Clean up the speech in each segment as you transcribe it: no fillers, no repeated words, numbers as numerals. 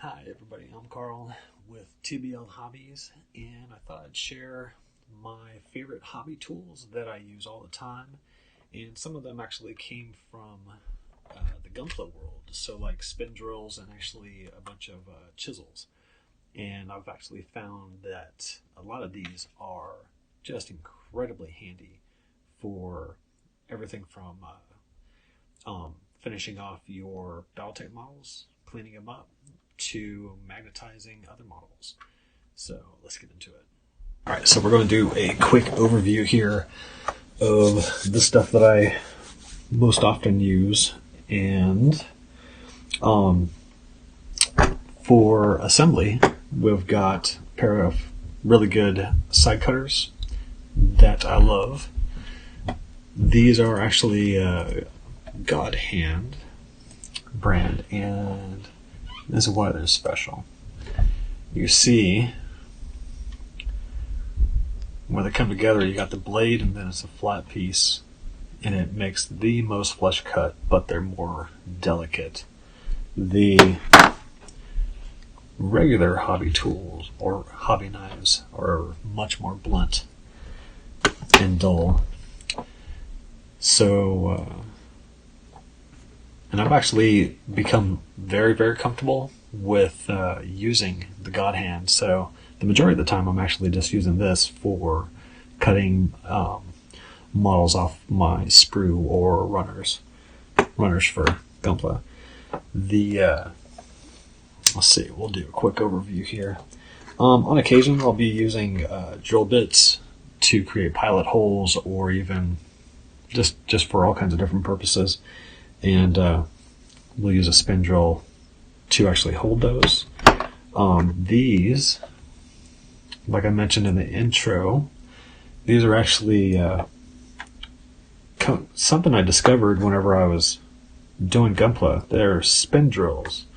Hi everybody, I'm Carl with TBL Hobbies, and I thought I'd share my favorite hobby tools that I use all the time. And some of them actually came from the Gunpla world, so like spin drills and actually a bunch of chisels. And I've actually found that a lot of these are just incredibly handy for everything from finishing off your Battletech models, cleaning them up, to magnetizing other models. So let's get into it. All right, so we're going to do a quick overview here of the stuff that I most often use. And for assembly, we've got a pair of really good side cutters that I love. These are actually God Hand brand, and this is why they're special. You see where they come together, you got the blade and then it's a flat piece, and it makes the most flush cut, but they're more delicate. The regular hobby tools or hobby knives are much more blunt and dull. So and I've actually become very, very comfortable with using the God Hand. So the majority of the time I'm actually just using this for cutting models off my sprue or runners for Gunpla. Let's see, we'll do a quick overview here. On occasion I'll be using drill bits to create pilot holes, or even just for all kinds of different purposes. And we'll use a spin drill to actually hold those. These, like I mentioned in the intro, these are actually something I discovered whenever I was doing Gunpla. They're spin drills.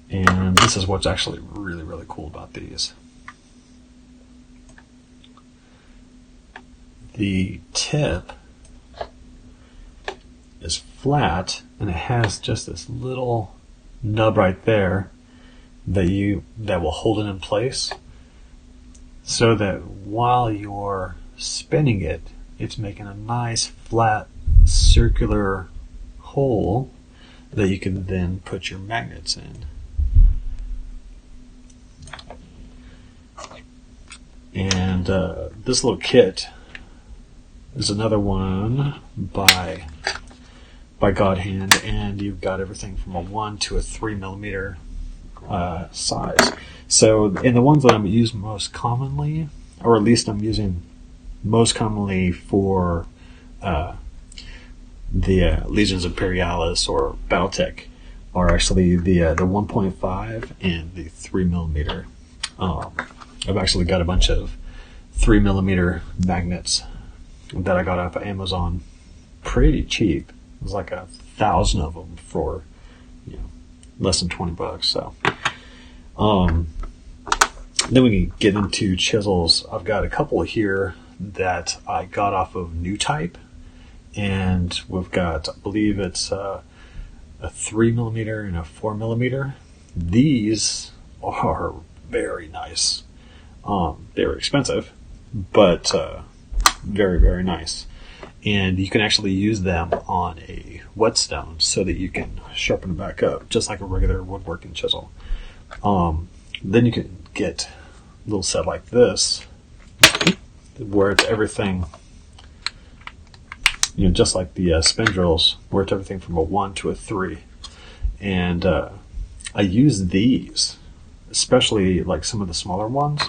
And this is what's actually really, really cool about these. The tip is flat, and it has just this little nub right there that will hold it in place, so that while you're spinning it, it's making a nice flat circular hole that you can then put your magnets in. And this little kit is another one by God Hand, and you've got everything from a 1 to a 3 millimeter size. So in the ones that I'm using most commonly, or at least I'm using most commonly for the Legions Imperialis or Battletech, are actually the 1.5 and the 3 millimeter. I've actually got a bunch of 3 millimeter magnets that I got off of Amazon pretty cheap. It was like 1,000 of them for less than $20. So then we can get into chisels. I've got a couple here that I got off of New Type, and we've got, I believe it's a 3 millimeter and a 4 millimeter. These are very nice. They're expensive, but very, very nice. And you can actually use them on a whetstone so that you can sharpen it back up, just like a regular woodworking chisel. Then you can get a little set like this, where it's everything, just like the spin drills, where it's everything from a 1 to a 3. And I use these, especially like some of the smaller ones,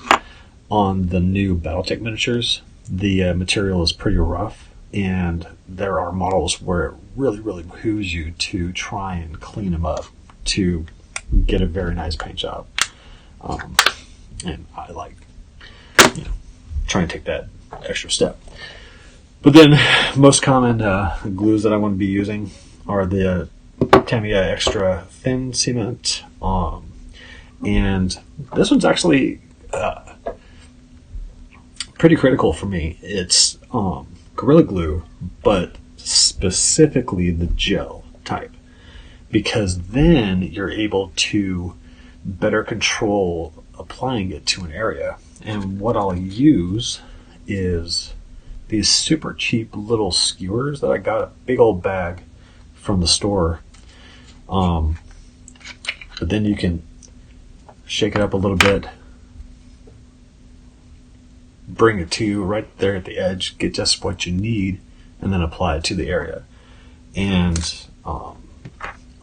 on the new Battletech miniatures. The material is pretty rough, and there are models where it really, really behooves you to try and clean them up to get a very nice paint job. And I like, try and take that extra step. But then most common glues that I want to be using are the Tamiya Extra Thin Cement. And this one's actually pretty critical for me. It's Gorilla Glue, but specifically the gel type, because then you're able to better control applying it to an area. And what I'll use is these super cheap little skewers that I got a big old bag from the store. But then you can shake it up a little bit, bring it to right there at the edge, get just what you need, and then apply it to the area. And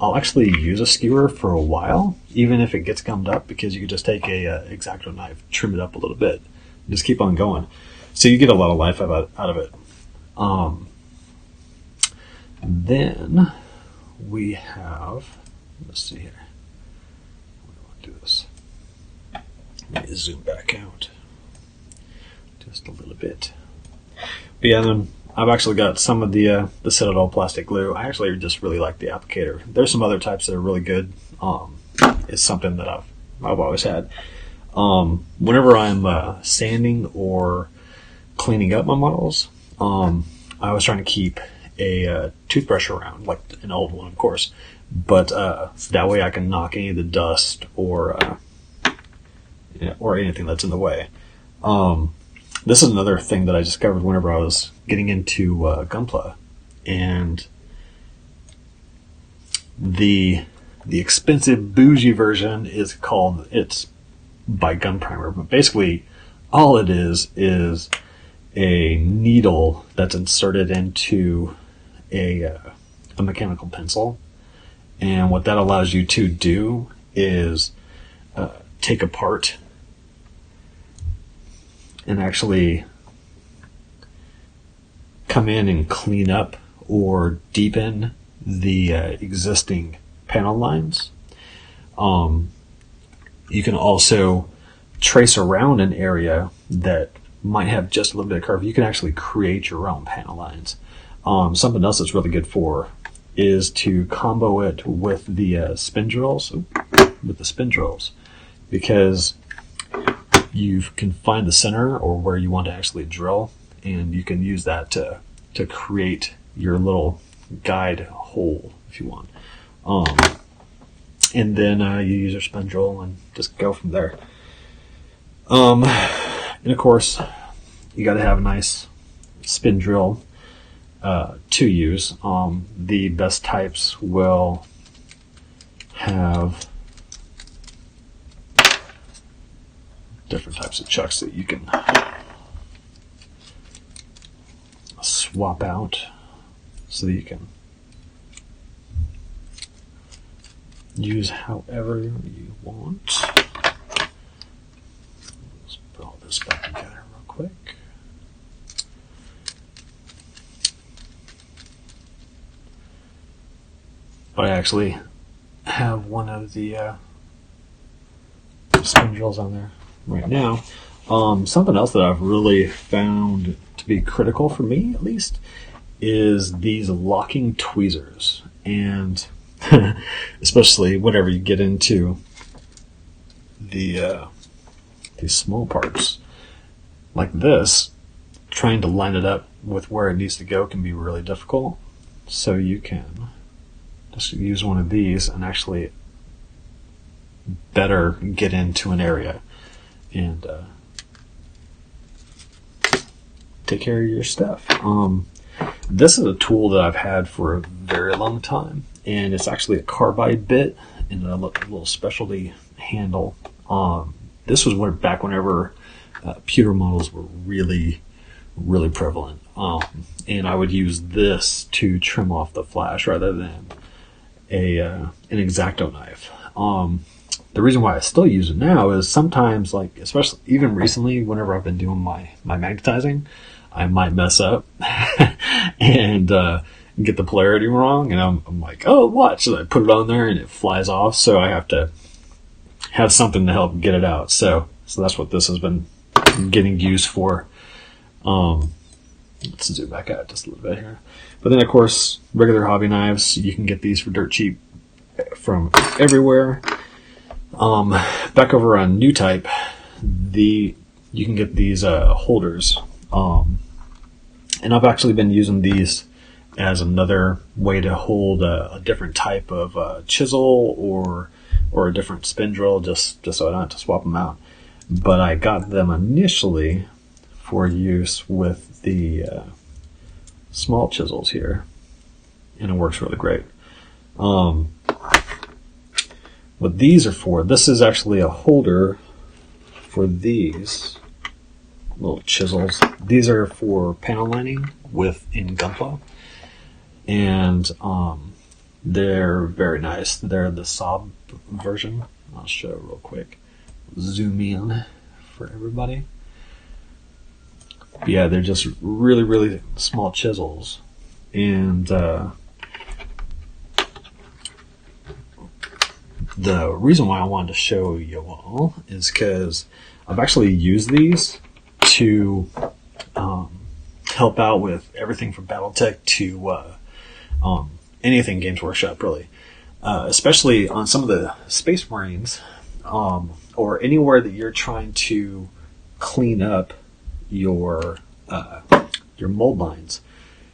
I'll actually use a skewer for a while, even if it gets gummed up, because you can just take a X-Acto knife, trim it up a little bit, and just keep on going. So you get a lot of life out of it. Then we have, let's see here. What do I want to do this? Let me zoom back out just a little bit. But yeah, then I've actually got some of the Citadel plastic glue. I actually just really like the applicator. There's some other types that are really good. It's something that I've always had. Whenever I'm sanding or cleaning up my models, I was trying to keep a toothbrush around, like an old one, of course. But that way I can knock any of the dust or anything that's in the way. This is another thing that I discovered whenever I was getting into Gunpla, and the expensive bougie version is it's by Gun Primer, but basically all it is a needle that's inserted into a mechanical pencil, and what that allows you to do is take apart and actually come in and clean up or deepen the existing panel lines. You can also trace around an area that might have just a little bit of curve. You can actually create your own panel lines. Something else that's really good for is to combo it with the spin drills, because you can find the center or where you want to actually drill, and you can use that to create your little guide hole if you want. And then you use your spin drill and just go from there. And of course, you got to have a nice spin drill to use. The best types will have different types of chucks that you can swap out so that you can use however you want. Let's put all this back together real quick. But I actually have one of the spin drills on there right now. Something else that I've really found to be critical for me, at least, is these locking tweezers. And especially whenever you get into these small parts like this, trying to line it up with where it needs to go can be really difficult. So you can just use one of these and actually better get into an area and take care of your stuff. This is a tool that I've had for a very long time, and it's actually a carbide bit and a little specialty handle. This was back whenever pewter models were really, really prevalent, and I would use this to trim off the flash rather than an X-Acto knife. The reason why I still use it now is sometimes, like, especially even recently, whenever I've been doing my magnetizing, I might mess up and get the polarity wrong, and I'm like, oh, watch. So I put it on there and it flies off, so I have to have something to help get it out. So that's what this has been getting used for. Let's zoom back out just a little bit here. But then, of course, regular hobby knives, you can get these for dirt cheap from everywhere. Back over on New Type, you can get these holders, and I've actually been using these as another way to hold a different type of chisel or or a different spin drill just so I don't have to swap them out. But I got them initially for use with the small chisels here, and it works really great. What these are for, this is actually a holder for these little chisels. These are for panel lining in Gunpla, and they're very nice. They're the Saab version. I'll show real quick. Zoom in for everybody. But yeah, they're just really small chisels, and the reason why I wanted to show you all is because I've actually used these to help out with everything from BattleTech to anything Games Workshop, really. Especially on some of the Space Marines, or anywhere that you're trying to clean up your mold lines.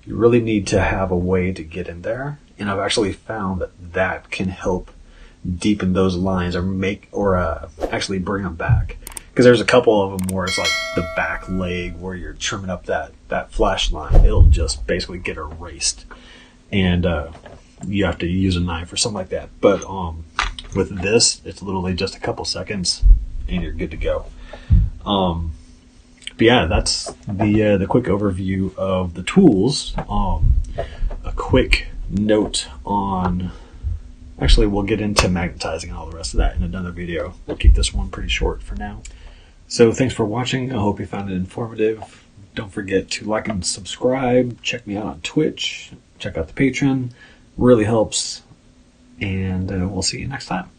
You really need to have a way to get in there, and I've actually found that can help deepen those lines or actually bring them back. Because there's a couple of them where it's like the back leg where you're trimming up that flash line, it'll just basically get erased, and you have to use a knife or something like that. But with this, it's literally just a couple seconds and you're good to go. But yeah, that's the quick overview of the tools. A quick note on, actually we'll get into magnetizing and all the rest of that in another video. We'll keep this one pretty short for now. So thanks for watching. I hope you found it informative. Don't forget to like and subscribe. Check me out on Twitch. Check out the Patreon. Really helps. And we'll see you next time.